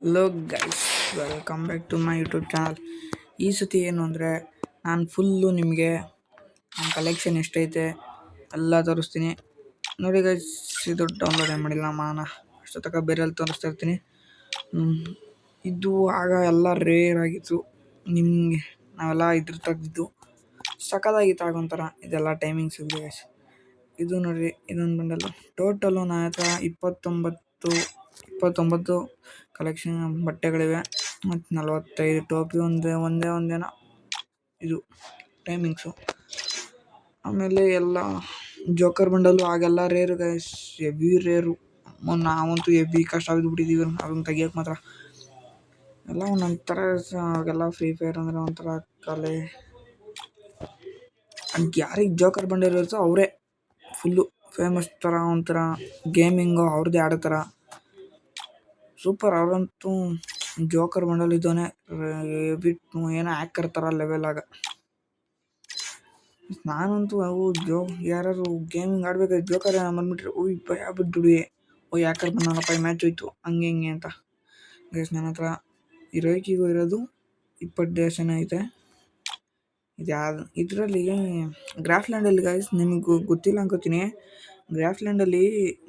Hello guys, welcome back to my YouTube channel. ಈ ಸತಿ ಏನು ಅಂದರೆ ನಾನು ಫುಲ್ಲು ನಿಮಗೆ ನನ್ನ ಕಲೆಕ್ಷನ್ ಎಷ್ಟೈತೆ ಎಲ್ಲ ತೋರಿಸ್ತೀನಿ. ನೋಡಿ ಗೈಸ್, ಇದು ಡೌನ್ಲೋಡ್ ಏನು ಮಾಡಿಲ್ಲ ಮಾನ ಅಷ್ಟು ತನಕ ಬೇರೆಲ್ಲಿ ತೋರಿಸ್ತಾ ಇರ್ತೀನಿ. ಇದು ಆಗ ಎಲ್ಲ ರೇರ್ ಆಗಿತ್ತು, ನಿಮಗೆ ನಾವೆಲ್ಲ ಇದ್ರ ತೆಗೆದಿದ್ದು ಸಖತ್ತಾಗಿತ್ತು ಆಗೊಂಥರ. ಇದೆಲ್ಲ ಟೈಮಿಂಗ್ಸ್ ಇದೆ ಗೈಸ್. ಇದು ನೋಡಿರಿ, ಇದೊಂದು ಬಂಡಲು ಟೋಟಲು ನನ್ನ ಹತ್ರ ಇಪ್ಪತ್ತೊಂಬತ್ತು ಕಲೆಕ್ಷನ್ ಬಟ್ಟೆಗಳಿವೆ ಮತ್ತು 45 ಟೋಪಿ ಒಂದೇನೋ ಇದು ಟೈಮಿಂಗ್ಸು. ಆಮೇಲೆ ಎಲ್ಲ ಜೋಕರ್ ಬಂಡಲು ಆಗೆಲ್ಲ ರೇರು ಗೈಸ್, ಹೆವಿ ರೇರು. ನಾವಂತೂ ಹೆವಿ ಕಷ್ಟ ಬಿದ್ದುಬಿಟ್ಟಿದ್ದೀವಿ ಅದನ್ನು ತೆಗಿಯೋಕೆ ಮಾತ್ರ. ಎಲ್ಲ ಒಂದೊಂಥರ ಅವಾಗೆಲ್ಲ ಫ್ರೀ ಫೈರ್ ಅಂದರೆ ಒಂಥರ ಕಲೆ. ಅದಕ್ಕೆ ಯಾರಿಗೆ ಜೋಕರ್ ಬಂಡಲ್ ಇರುತ್ತೋ ಅವರೇ ಫುಲ್ಲು ಫೇಮಸ್ ಥರ, ಒಂಥರ ಗೇಮಿಂಗು ಅವ್ರದ್ದೇ ಆಡೋ ಥರ ಸೂಪರ್. ಅವರಂತೂ ಜೋಕರ್ ಬಂಡಲ್ ಇದ್ದವನೇ ಬಿಟ್ಟು ಏನೋ ಹ್ಯಾಕರ್ ಥರ ಲೆವೆಲಾಗ. ನಾನಂತೂ ಅವು ಯಾರು ಗೇಮಿಂಗ್ ಆಡ್ಬೇಕಾದ್ರೆ ಜೋಕರ್ ಬಂದ್ಬಿಟ್ರೆ ಭಯ ಬಿಟ್ಬಿಡಿ, ಹ್ಯಾಕರ್ ಬಂದವನಪ್ಪ ಈ ಮ್ಯಾಚ್ ಹೋಯ್ತು ಹಂಗೆ ಹಿಂಗೆ ಅಂತ. ಗೈಸ್ ನನ್ನ ಹತ್ರ ಇರೋಕಿಗೂ ಇರೋದು 20 ಡೇಸ್ ಏನೋ ಐತೆ. ಇದು ಯಾವುದು ಇದರಲ್ಲಿ ಗ್ರಾಫ್ಲ್ಯಾಂಡಲ್ಲಿ ಗೈಸ್, ನಿಮಗೆ ಗೊತ್ತಿಲ್ಲ ಅನ್ಕೋತೀನಿ. ಗ್ರಾಫ್ಲ್ಯಾಂಡಲ್ಲಿ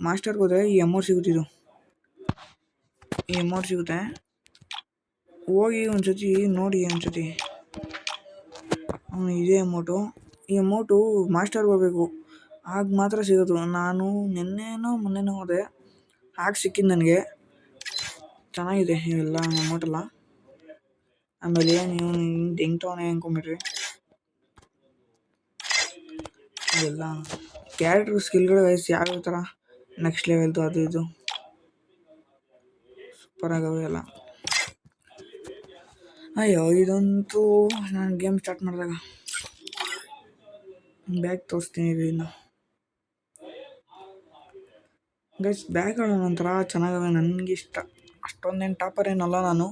ಮಾಸ್ಟರ್ಗೆ ಹೋದರೆ ಈ ಅಮೌಂಟ್ ಸಿಗುತ್ತಿದ್ದು, ಈ ಅಮೌಂಟ್ ಸಿಗುತ್ತೆ. ಹೋಗಿ ಒಂದ್ಸತಿ ನೋಡಿ, ಒಂದ್ಸತಿ ಇದೇ ಅಮೌಂಟು. ಈ ಅಮೌಂಟು ಮಾಸ್ಟರ್ಗೆ ಹೋಗ್ಬೇಕು, ಆಗ ಮಾತ್ರ ಸಿಗೋದು. ನಾನು ಮೊನ್ನೆನೋ ಹೋದೆ, ಆಗ ಸಿಕ್ಕಿದ್ದು ನನಗೆ. ಚೆನ್ನಾಗಿದೆ ಇವೆಲ್ಲ ಅಮೌಂಟೆಲ್ಲ. ಆಮೇಲೆ ನೀವು ಹೆಂಗೆ ತೊಗೊನೆ ಅಂದ್ಕೊಂಬಿಟ್ರಿ. ಇವೆಲ್ಲ ಕ್ಯಾರೆಕ್ಟರ್ ಸ್ಕಿಲ್ಗಳು ವಯಸ್ಸು ಯಾವ್ಯಾವ ಥರ ನೆಕ್ಸ್ಟ್ ಲೆವೆಲ್ದು ಅದು ಇದು ಸೂಪರ್ ಆಗವೆ ಎಲ್ಲ. ಅಯ್ಯೋ ಇದಂತೂ ನಾನು ಗೇಮ್ ಸ್ಟಾರ್ಟ್ ಮಾಡಿದಾಗ ಬ್ಯಾಗ್ ತೋರಿಸ್ತೀನಿ ಇನ್ನು ಗೈಸ್. ಬ್ಯಾಗ್ಗಳು ಒಂಥರ ಚೆನ್ನಾಗವೆ, ನನಗಿಷ್ಟ. ಅಷ್ಟೊಂದೇನು ಟಾಪರ್ ಏನಲ್ಲ ನಾನು,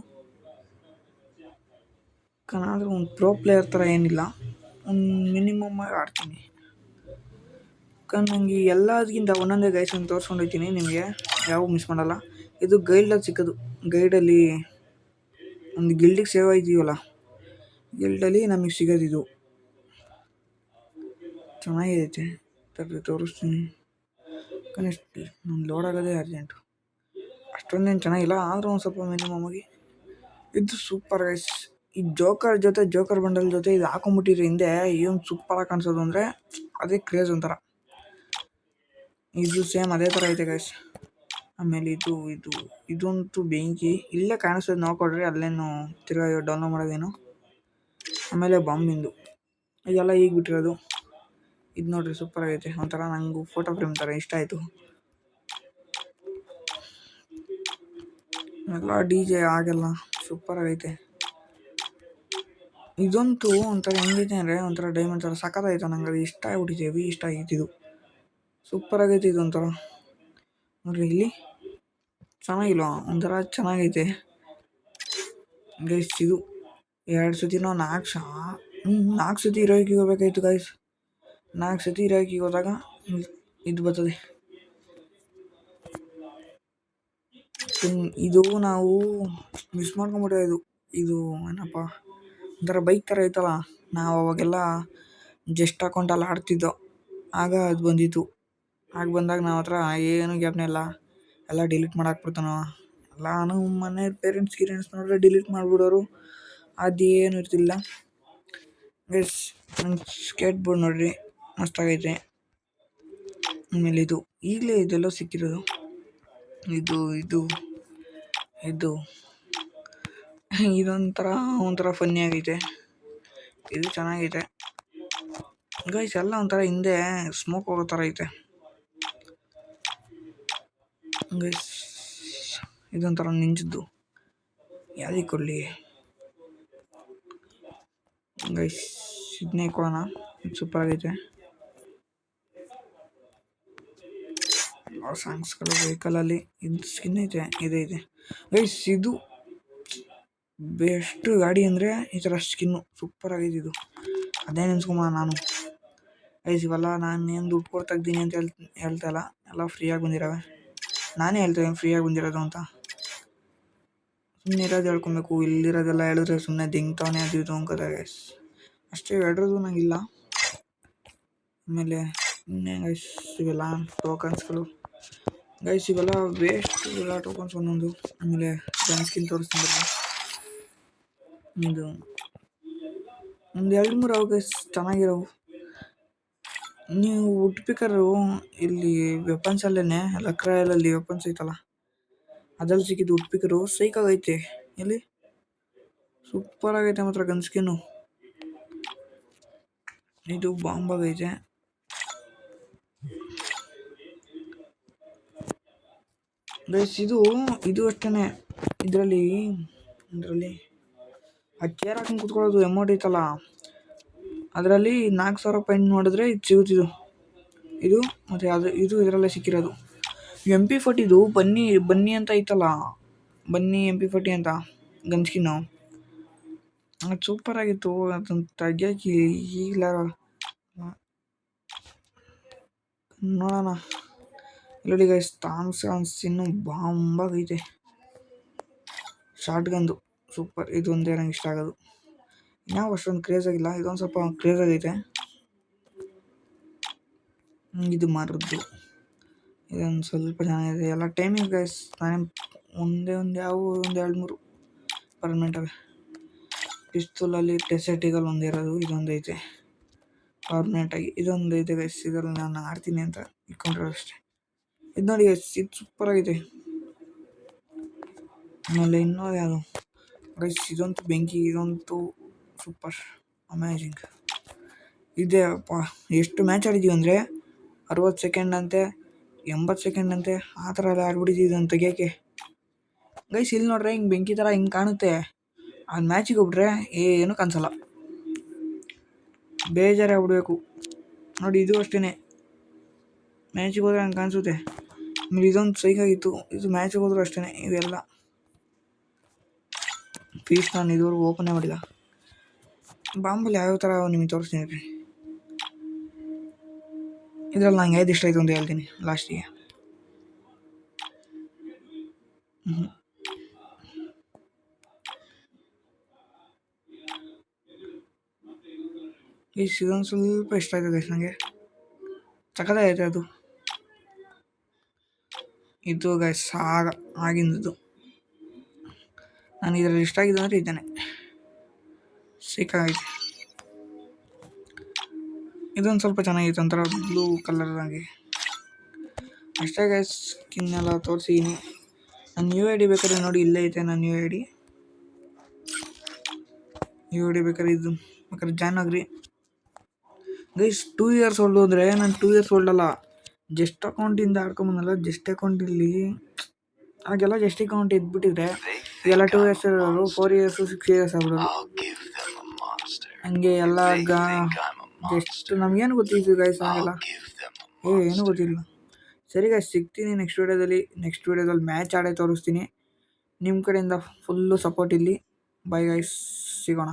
ಆದರೆ ಒಂದು ಪ್ರೋ ಪ್ಲೇಯರ್ ಥರ ಏನಿಲ್ಲ, ಒಂದು ಮಿನಿಮಮ್ ಆಗಿ ಆಡ್ತೀನಿ. ನನಗೆ ಎಲ್ಲದಕ್ಕಿಂತ ಒಂದೊಂದೇ ಗೈಸ್ ಅಂತ ತೋರಿಸ್ಕೊಂಡು ಹೋಗ್ತೀನಿ ನಿಮಗೆ, ಯಾವ ಮಿಸ್ ಮಾಡಲ್ಲ. ಇದು ಗೈಡಲ್ಲಿ ಸಿಕ್ಕೋದು. ಗೈಡಲ್ಲಿ ಒಂದು ಗಿಲ್ಡಿಗೆ ಸೇವ್ ಆಗಿದ್ದೀವಲ್ಲ, ಗಿಲ್ಡಲ್ಲಿ ನಮಗೆ ಸಿಗೋದಿದು. ಚೆನ್ನಾಗೈತೆ, ತೋರಿಸ್ತೀನಿ. ಕನಿಷ್ಠ ನಾನು ಲೋಡ್ ಆಗೋದೇ ಅರ್ಜೆಂಟು. ಅಷ್ಟೊಂದೇನು ಚೆನ್ನಾಗಿಲ್ಲ, ಆದರೂ ಒಂದು ಸ್ವಲ್ಪ ಮಿನಿಮಮ್ ಆಗಿ ಇದು ಸೂಪರ್ ಗೈಸ್. ಈ ಜೋಕರ್ ಬಂಡಲ್ ಜೊತೆ ಇದು ಹಾಕೊಂಡ್ಬಿಟ್ಟಿದ್ರೆ ಹಿಂದೆ ಏನು ಸೂಪರಾಗಿ ಕಾಣಿಸೋದು ಅಂದರೆ ಅದೇ ಕ್ರೇಜ್ ಒಂಥರ. ಇದು ಸೇಮ್ ಅದೇ ಥರ ಐತೆ ಗೈಸ್. ಆಮೇಲೆ ಇದಂತೂ ಬೆಂಕಿ, ಇಲ್ಲೇ ಕಾಣಿಸೋದು ನೋಡ್ಕೊಡ್ರಿ, ಅಲ್ಲೇನು ತಿರ್ಗಾ ಡೌನ್ಲೋಡ್ ಮಾಡೋದೇನು. ಆಮೇಲೆ ಬಾಂಬಿಂದು ಇದೆಲ್ಲ ಈಗ ಬಿಟ್ಟಿರೋದು. ಇದು ನೋಡ್ರಿ ಸೂಪರ್ ಆಗೈತೆ, ಒಂಥರ ನಂಗೆ ಫೋಟೋ ಫ್ರೇಮ್ ಥರ ಇಷ್ಟ ಆಯಿತು. ಎಲ್ಲ ಡಿ ಜೆ ಆಗೆಲ್ಲ ಸೂಪರ್ ಆಗೈತೆ. ಇದಂತೂ ಒಂಥರ ಹೆಂಗೈತೆ ಅಂದರೆ ಒಂಥರ ಡೈಮಂಡ್ ಥರ ಸಖತ್ತಾಯ್ತು. ನಂಗೆ ಅದು ಇಷ್ಟ ಆಗ್ಬಿಟ್ಟಿದೆ, ಹೆವಿ ಇಷ್ಟ ಆಗೈತೆ. ಇದು ಸೂಪರ್ ಆಗೈತೆ, ಇದು ಒಂಥರ ನೋಡ್ರಿ ಇಲ್ಲಿ ಚೆನ್ನಾಗಿಲ್ವಾ, ಒಂಥರ ಚೆನ್ನಾಗೈತೆ ಗೈಸ್. ಇದು 2 ಸತಿನೋ 4 ಸತಿ ಇರೋಕಿಗೆ ಹೋಗ್ಬೇಕಾಯ್ತು ಗೈಸ್. 4 ಸತಿ ಇರೋಕಿಗೆ ಹೋದಾಗ ಇದು ಬರ್ತದೆ. ಇದು ನಾವು ಮಿಸ್ ಮಾಡ್ಕೊಂಬಿಟ್ಟೆ. ಇದು ಏನಪ್ಪ ಒಂಥರ ಬೈಕ್ ಥರ ಐತಲ್ಲ, ನಾವು ಅವಾಗೆಲ್ಲ ಜಸ್ಟ್ ಅಕೌಂಟಲ್ಲಿ ಆಡ್ತಿದ್ದೋ, ಆಗ ಅದು ಬಂದಿತ್ತು. ಆಗ ಬಂದಾಗ ನಾವು ಹತ್ರ ಏನು ಗ್ಯಾಪ್ನೇ ಇಲ್ಲ, ಎಲ್ಲ ಡಿಲೀಟ್ ಮಾಡಾಕ್ಬಿಡ್ತಾನೋ. ನಾನು ಮನೆ ಪೇರೆಂಟ್ಸ್ ನೋಡಿದ್ರೆ ಡಿಲೀಟ್ ಮಾಡಿಬಿಡೋರು, ಅದೇನು ಇರ್ತಿಲ್ಲ ಗೈಸ್. ನನ್ನ ಸ್ಕೇಟ್ ಬೋರ್ಡ್ ನೋಡ್ರಿ ಮಸ್ತಾಗೈತೆ. ಆಮೇಲೆ ಇದು ಈಗಲೇ ಇದೆಲ್ಲೋ ಸಿಕ್ಕಿರೋದು. ಇದೊಂಥರ ಫನ್ನಿ ಆಗೈತೆ. ಇದು ಚೆನ್ನಾಗೈತೆ ಗೈಸ್. ಎಲ್ಲ ಒಂಥರ ಹಿಂದೆ ಸ್ಮೋಕ್ ಹೋಗೋ ಥರ ಐತೆ ಗೈಸ್. ಇದೊಂಥರ ನಿಂಜದ್ದು, ಯಾವುದಕ್ಕೆ ಕೊಡಲಿ ಗೈಸ್, ಇದನ್ನೇ ಕೊಡೋಣ. ಇದು ಸೂಪರ್ ಆಗೈತೆ. ಸಾಂಗ್ಸ್ಗಳು ವೆಹಿಕಲಲ್ಲಿ ಇದು ಸ್ಕಿನ್ ಐತೆ, ಇದೈತೆ ಗೈಸ್. ಇದು ಬೆಸ್ಟ್ ಗಾಡಿ ಅಂದರೆ ಈ ಥರ ಸ್ಕಿನ್ನು ಸೂಪರ್ ಆಗೈತೆ. ಇದು ಅದೇ ನೆನ್ಸ್ಕೊಂಬ ನಾನು ಗೈಸ್. ಇವೆಲ್ಲ ನಾನು ಏನು ದುಡ್ಡು ಕೊಟ್ಟು ತೆಗ್ದೀನಿ ಅಂತ ಹೇಳ್ತಾ ಇಲ್ಲ, ಎಲ್ಲ ಫ್ರೀಯಾಗಿ ಬಂದಿರೋವೆ. ನಾನೇ ಹೇಳ್ತೇನೆ ಫ್ರೀಯಾಗಿ ಬಂದಿರೋದು ಅಂತ. ಇನ್ನಿರೋದು ಹೇಳ್ಕೊಬೇಕು, ಇಲ್ಲಿರೋದೆಲ್ಲ ಹೇಳಿದ್ರೆ ಸುಮ್ಮನೆ ದಿಂಗ್ತಾವನೆ ಅದು ಇದು ಅನ್ಕೋತಾರೆ ಗೈಸ್. ಅಷ್ಟೇ ಹೇಳ್ರದು ನಂಗಿಲ್ಲ. ಆಮೇಲೆ ಇನ್ನೇ ಗೈಸ್ ಇವೆಲ್ಲ ಟೋಕನ್ಸ್ಗಳು ಗೈಸ್, ಇವೆಲ್ಲ ವೇಸ್ಟ್ ಇವೆಲ್ಲ ಟೋಕನ್ಸ್ ಒಂದೊಂದು. ಆಮೇಲೆ ಗನ್ ಸ್ಕಿನ್ ತೋರಿಸ್ತೀನಿ. ಇದು ಒಂದು 2-3 ಅವು ಗೈಸ್ ಚೆನ್ನಾಗಿರೋವು. ನೀವು ವುಡ್ ಪಿಕರು ಇಲ್ಲಿ ವೆಪನ್ಸ್ ಅಲ್ಲೇ ಲಕ್ರಾಯಲಲ್ಲಿ ವೆಪನ್ಸ್ ಐತಲ್ಲ ಅದ್ರಲ್ಲಿ ಸಿಕ್ಕಿದ್ದು ವುಡ್ ಪಿಕರು ಸೈಕಾಗೈತೆ. ಇಲ್ಲಿ ಸೂಪರ್ ಆಗೈತೆ ಮಾತ್ರ ಗನ್ ಸ್ಕಿನ್ನು. ಇದು ಬಾಂಬಾಗೈತೆ. ಗೈಸ್ ಇದು ಅಷ್ಟೇ. ಇದರಲ್ಲಿ ಆ ಚೇರ್ ಹಾಕೊಂಡು ಕುತ್ಕೊಳ್ಳೋದು ಅಮೌಂಟ್ ಐತಲ್ಲ, ಅದರಲ್ಲಿ 4,000 ಪಾಯಿಂಟ್ ನೋಡಿದ್ರೆ ಇದು ಸಿಗುತ್ತಿದ್ದು. ಇದು ಮತ್ತು ಇದು ಇದರಲ್ಲೇ ಸಿಕ್ಕಿರೋದು. MP40 ಬನ್ನಿ ಅಂತ ಐತಲ್ಲ, ಬನ್ನಿ MP40 ಅಂತ ಗನ್ ಸ್ಕಿನ್ನು, ಅದು ಸೂಪರ್ ಆಗಿತ್ತು. ಅದನ್ನು ತೆಗಿಯೋಕೆ ಈಗಲಾರ ನೋಡೋಣ. ಇಲ್ಲಿ ಗೈಸ್ ಥಾಮ್ಸನ್ ಬಾಂಬಾಗೈತೆ. ಶಾರ್ಟ್ ಗಂದು ಸೂಪರ್. ಇದು ಒಂದೇ ನಂಗೆ ಇಷ್ಟ ಆಗೋದು. ಇನ್ಯಾವ ಅಷ್ಟೊಂದು ಕ್ರೇಜ್ ಆಗಿಲ್ಲ, ಇದೊಂದು ಸ್ವಲ್ಪ ಕ್ರೇಜ್ ಆಗೈತೆ. ಇದು ಮಾರದ್ದು ಇದೊಂದು ಸ್ವಲ್ಪ ಚೆನ್ನಾಗಿದೆ. ಎಲ್ಲ ಟೈಮಿಂಗ್ ಗೈಸ್ ನಾನೇ ಒಂದು 2-3 ಪರ್ಮನೆಂಟ್ ಅವೆ. ಪಿಸ್ತೂಲಲ್ಲಿ ಟೆಸೆಟಿಗಲ್ ಒಂದಿರೋದು, ಇದೊಂದು ಐತೆ ಪರ್ಮನೆಂಟಾಗಿ. ಇದೊಂದು ಐತೆ ಗೈಸ್, ಇದರಲ್ಲಿ ನಾನು ಆಡ್ತೀನಿ ಅಂತ ಇಟ್ಕೊಂಡ್ರೆ ಅಷ್ಟೇ. ಇದು ನೋಡಿ ಗೈಸ್, ಇದು ಸೂಪರ್ ಆಗಿದೆ. ಆಮೇಲೆ ಇನ್ನೊಂದು ಯಾವುದು ಗೈಸ್, ಇದಂತೂ ಬೆಂಕಿ, ಇದಂತೂ ಸೂಪರ್ ಅಮೇಜಿಂಗ್ ಇದೆ. ಅಪ್ಪ ಎಷ್ಟು ಮ್ಯಾಚ್ ಆಡಿದ್ದೀವಿ ಅಂದರೆ 60 ಸೆಕೆಂಡ್ ಅಂತೆ, 80 ಸೆಕೆಂಡ್ ಅಂತೆ, ಆ ಥರ ಎಲ್ಲ ಆಡ್ಬಿಟ್ಟಿದ್ದೀವಿ ಇದನ್ನು ತೆಗಿಯೋಕ್ಕೆ ಗೈಸ್. ಇಲ್ಲಿ ನೋಡ್ರೆ ಹಿಂಗೆ ಬೆಂಕಿ ಥರ ಹಿಂಗೆ ಕಾಣುತ್ತೆ, ಆ ಮ್ಯಾಚಿಗೆ ಹೋಗ್ಬಿಟ್ರೆ ಏನೂ ಕಾಣಿಸಲ್ಲ, ಬೇಜಾರೇ ಆಗ್ಬಿಡ್ಬೇಕು ನೋಡಿ. ಇದು ಅಷ್ಟೇ, ಮ್ಯಾಚಿಗೆ ಹೋದ್ರೆ ಹಂಗೆ ಕಾಣಿಸುತ್ತೆ. ಆಮೇಲೆ ಇದೊಂದು ಸೈಕಾಗಿತ್ತು, ಇದು ಮ್ಯಾಚಿಗೆ ಹೋದ್ರೂ ಅಷ್ಟೇ. ಇವೆಲ್ಲ ಫೀಸ್ ನಾನು ಇದುವರೆಗೂ ಓಪನೇ ಮಾಡಿಲ್ಲ. ಬಾಂಬಲ್ಲಿ ಯಾವ್ಯಾವ ಥರ ನಿಮಗೆ ತೋರಿಸ್ತೀನಿ ರೀ. ಇದರಲ್ಲಿ ನಂಗೆ ಯಾವ್ದು ಇಷ್ಟ ಆಯಿತು ಅಂತ ಹೇಳ್ತೀನಿ ಲಾಸ್ಟಿಗೆ. ಇದೊಂದು ಸ್ವಲ್ಪ ಇಷ್ಟ ಆಯ್ತು ಗೈಸ್ ನನಗೆ, ಸಖತ್ತಾಗೈತೆ ಅದು. ಇದು ಗೈಸ್ ಆಗಿಂದು ನನಗೆ ಇದರಲ್ಲಿ ಇಷ್ಟ ಆಗಿದೆ ಅಂದರೆ ಇದ್ದಾನೆ, ಸಿಕ್ಕಾಗೈತೆ. ಇದೊಂದು ಸ್ವಲ್ಪ ಚೆನ್ನಾಗಿತ್ತು, ಒಂಥರ ಬ್ಲೂ ಕಲರ್ದಾಗಿ. ಅಷ್ಟೇ ಗೈಸ್, ಸ್ಕಿನ್ನೆಲ್ಲ ತೋರಿಸಿದ್ದೀನಿ. ನನ್ನ UID ಬೇಕಾದ್ರೆ ನೋಡಿ, ಇಲ್ಲೇ ಐತೆ ನನ್ನ UID ಬೇಕಾದ್ರೆ ಇದು ಬೇಕಾದ್ರೆ ಜಾಯ್ನ್ ಆಗ್ರಿ ಗೈಸ್. 2 ಇಯರ್ಸ್ ಓಲ್ಡು ಅಂದರೆ ನಾನು 2 ಇಯರ್ಸ್ ಓಲ್ಡ್ ಅಲ್ಲ, ಜಸ್ಟ್ ಅಕೌಂಟಿಂದ ಆಡ್ಕೊಂಬಂದಲ್ಲ. ಜಸ್ಟ್ ಅಕೌಂಟಲ್ಲಿ ಹಾಗೆಲ್ಲ ಜಸ್ಟ್ ಅಕೌಂಟ್ ಇದ್ಬಿಟ್ಟಿದ್ರೆ ಎಲ್ಲ 2 ಇಯರ್ಸ್ ಇರೋರು 4 ಇಯರ್ಸು 6 ಇಯರ್ಸ್ ಆಗ್ಬಿಡೋದು. ಹಂಗೆ ಎಲ್ಲ ಜಸ್ಟ್ ನಮಗೇನು ಗೊತ್ತಿತ್ತು ಗೈಸ್, ಹಾಗೆಲ್ಲ ಏನೂ ಗೊತ್ತಿಲ್ಲ. ಸರಿ ಗೈಸ್, ಸಿಗ್ತೀನಿ ನೆಕ್ಸ್ಟ್ ವೀಡಿಯೋದಲ್ಲಿ ಮ್ಯಾಚ್ ಆಡೇ ತೋರಿಸ್ತೀನಿ. ನಿಮ್ಮ ಕಡೆಯಿಂದ ಫುಲ್ಲು ಸಪೋರ್ಟ್ ಇಲ್ಲಿ. ಬೈ ಗೈಸ್, ಸಿಗೋಣ.